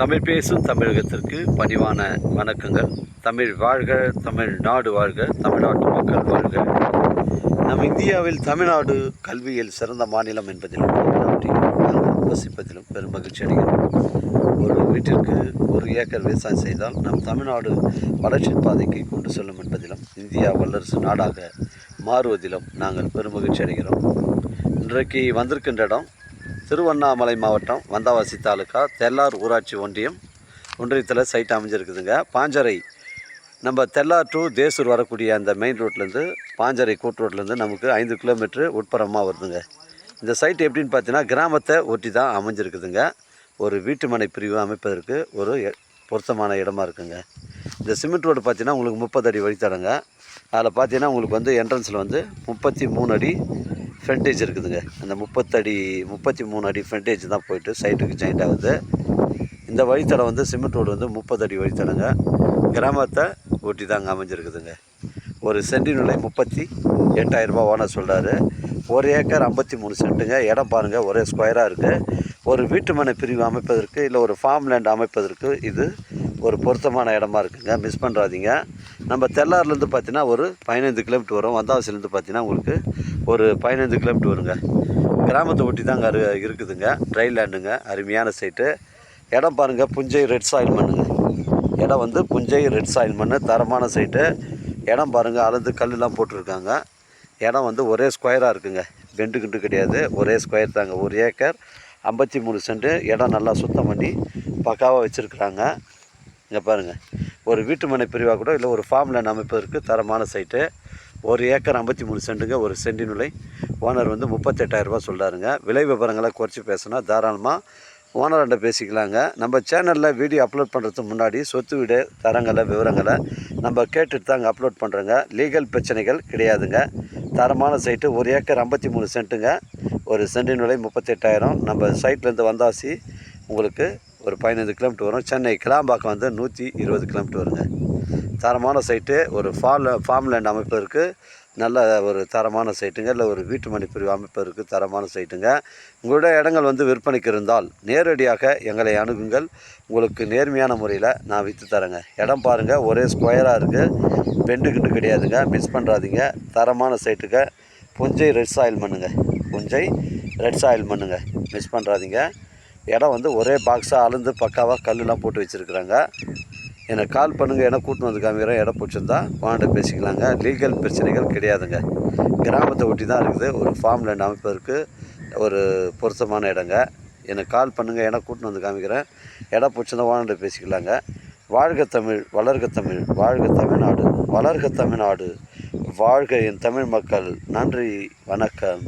தமிழ் பேசும் தமிழகத்திற்கு பணிவான வணக்கங்கள். தமிழ் வாழ்க, தமிழ்நாடு வாழ்க, தமிழ்நாட்டு மக்கள் வாழ்க. நம் இந்தியாவில் தமிழ்நாடு கல்வியில் சிறந்த மாநிலம் என்பதிலும் நாங்கள் வசிப்பதிலும் பெரும் மகிழ்ச்சி அடைகிறோம். ஒரு வீட்டிற்கு 1 ஏக்கர் விவசாயம் செய்தால் நம் தமிழ்நாடு வளர்ச்சி பாதைக்கு கொண்டு செல்லும் என்பதிலும் இந்தியா வல்லரசு நாடாக மாறுவதிலும் நாங்கள் பெரும் மகிழ்ச்சி அடைகிறோம். இன்றைக்கு வந்திருக்கின்ற இடம் திருவண்ணாமலை மாவட்டம் வந்தவாசி தாலுக்கா தெல்லார் ஊராட்சி ஒன்றியத்தில் சைட் அமைஞ்சிருக்குதுங்க. பாஞ்சரை நம்ம தெல்லார் டு தேசூர் வரக்கூடிய அந்த மெயின் ரோட்லேருந்து பாஞ்சரை கூட்டு ரோட்லேருந்து நமக்கு 5 கிலோமீட்ரு உட்புறமாக வருதுங்க. இந்த சைட் எப்படின்னு பார்த்தீங்கன்னா கிராமத்தை ஒட்டி தான் அமைஞ்சிருக்குதுங்க. ஒரு வீட்டு மனை பிரிவு அமைப்பதற்கு ஒரு பொருத்தமான இடமா இருக்குங்க. இந்த சிமெண்ட் ரோடு பார்த்தீங்கன்னா உங்களுக்கு 30 அடி வழித்தடங்க. அதில் பார்த்தீங்கன்னா உங்களுக்கு வந்து என்ட்ரன்ஸில் வந்து 33 அடி ஃப்ரண்டேஜ் இருக்குதுங்க. அந்த 33 அடி ஃப்ரண்டேஜ் தான் போயிட்டு சைட்டுக்கு ஜாயிண்ட் ஆகுது. இந்த வழித்தடம் வந்து சிமெண்ட் ரோடு வந்து 30 அடி வழித்தடங்க. கிராமத்தை ஒட்டி தாங்க அமைஞ்சிருக்குதுங்க. ஒரு சென்டி நிலை 38,000 ரூபா ஓனர் சொல்கிறாரு. 1 ஏக்கர் 53 சென்ட்டுங்க. இடம் பாருங்கள், ஒரே ஸ்கொயராக இருக்குது. ஒரு வீட்டு மனை பிரிவு அமைப்பதற்கு இல்லை ஒரு ஃபார்ம் லேண்ட் அமைப்பதற்கு இது ஒரு பொருத்தமான இடமா இருக்குங்க. மிஸ் பண்ணுறாதீங்க. நம்ம தெல்லார்லேருந்து பார்த்தீங்கன்னா ஒரு 15 கிலோமீட்டர் வரும். வந்தவாசிலேருந்து பார்த்தீங்கன்னா உங்களுக்கு ஒரு 15 கிலோமீட்டர் வருங்க. கிராமத்தை ஒட்டி தாங்க இருக்குதுங்க. ட்ரை லேண்டுங்க, அருமையான சைட்டு. இடம் பாருங்கள், புஞ்சை ரெட் சாயில் மண்ணுங்க. இடம் வந்து புஞ்சை ரெட் சாயில் மண், தரமான சைட்டு. இடம் பாருங்கள், அளந்து கல்லுலாம் போட்டிருக்காங்க. இடம் வந்து ஒரே ஸ்கொயராக இருக்குங்க, பெண்டு கிண்டு கிடையாது, ஒரே ஸ்கொயர் தாங்க. 1 ஏக்கர் 53 சென்ட்டு. இடம் நல்லா சுத்தம் பண்ணி பக்காவாக வச்சுருக்குறாங்க. இங்கே பாருங்கள், ஒரு வீட்டு மனை பிரிவாக கூட இல்லை ஒரு ஃபார்ம் லேண்ட் அமைப்பதற்கு தரமான சைட்டு. 1 ஏக்கர் 53 சென்ட்டுங்க. ஒரு சென்டி நிலை ஓனர் வந்து 38,000 ரூபா சொல்கிறாருங்க. விலை விவரங்களை குறைச்சி பேசினா தாராளமாக ஓனர்கிட்ட பேசிக்கலாங்க. நம்ம சேனலில் வீடியோ அப்லோட் பண்ணுறதுக்கு முன்னாடி சொத்து வீடு தரங்களை விவரங்களை நம்ம கேட்டுட்டு தாங்க அப்லோட் பண்ணுறோங்க. லீகல் பிரச்சனைகள் கிடையாதுங்க. தரமான சைட்டு. 1 ஏக்கர் 53 சென்ட்டுங்க. ஒரு சென்டி நிலை 38,000. நம்ம சைட்லேருந்து வந்தாசி உங்களுக்கு ஒரு 15 கிலோமீட்டர் வரும். சென்னை கிளாம்பாக்கம் வந்து 120 கிலோமீட்டர் வருங்க. தரமான சைட்டு. ஒரு ஃபார்ம் லேண்ட் அமைப்பதற்கு நல்ல ஒரு தரமான சைட்டுங்க. இல்லை ஒரு வீட்டு மனை பிரிவு அமைப்பதற்கு தரமான சைட்டுங்க. உங்களுடைய இடங்கள் வந்து விற்பனைக்கு இருந்தால் நேரடியாக எங்களை அணுகுங்கள். உங்களுக்கு நேர்மையான முறையில் நான் விற்று தரேங்க. இடம் பாருங்கள், ஒரே ஸ்கொயராக இருக்குது, பெண்டு கிண்டு கிடையாதுங்க. மிஸ் பண்ணுறாதீங்க. தரமான சைட்டுங்க. புஞ்சை ரெட் சாயில் மண்ணுங்க, புஞ்சை ரெட் சாயில் மண்ணுங்க. மிஸ் பண்ணுறாதீங்க. இடம் வந்து ஒரே பாக்ஸாக அளந்து பக்காவாக கல்லுலாம் போட்டு வச்சுருக்குறாங்க. எனக்கு கால் பண்ணுங்கள், இடம் கூட்டின்னு வந்து காமிக்கிறேன். இடம் பிடிச்சிருந்தா வாண்ட பேசிக்கலாங்க. லீகல் பிரச்சனைகள் கிடையாதுங்க. கிராமத்தை ஒட்டி தான் இருக்குது. ஒரு ஃபார்ம் லேண்ட் அமைப்பதற்கு ஒரு பொருத்தமான இடங்க. எனக்கு கால் பண்ணுங்கள், இடம் கூட்டின்னு வந்து காமிக்கிறேன். இடம் பிடிச்சிருந்தா வாண்ட பேசிக்கலாங்க. வாழ்க தமிழ், வளர்க தமிழ், வாழ்க தமிழ்நாடு, வளர்க தமிழ்நாடு, வாழ்க என் தமிழ் மக்கள். நன்றி, வணக்கம்.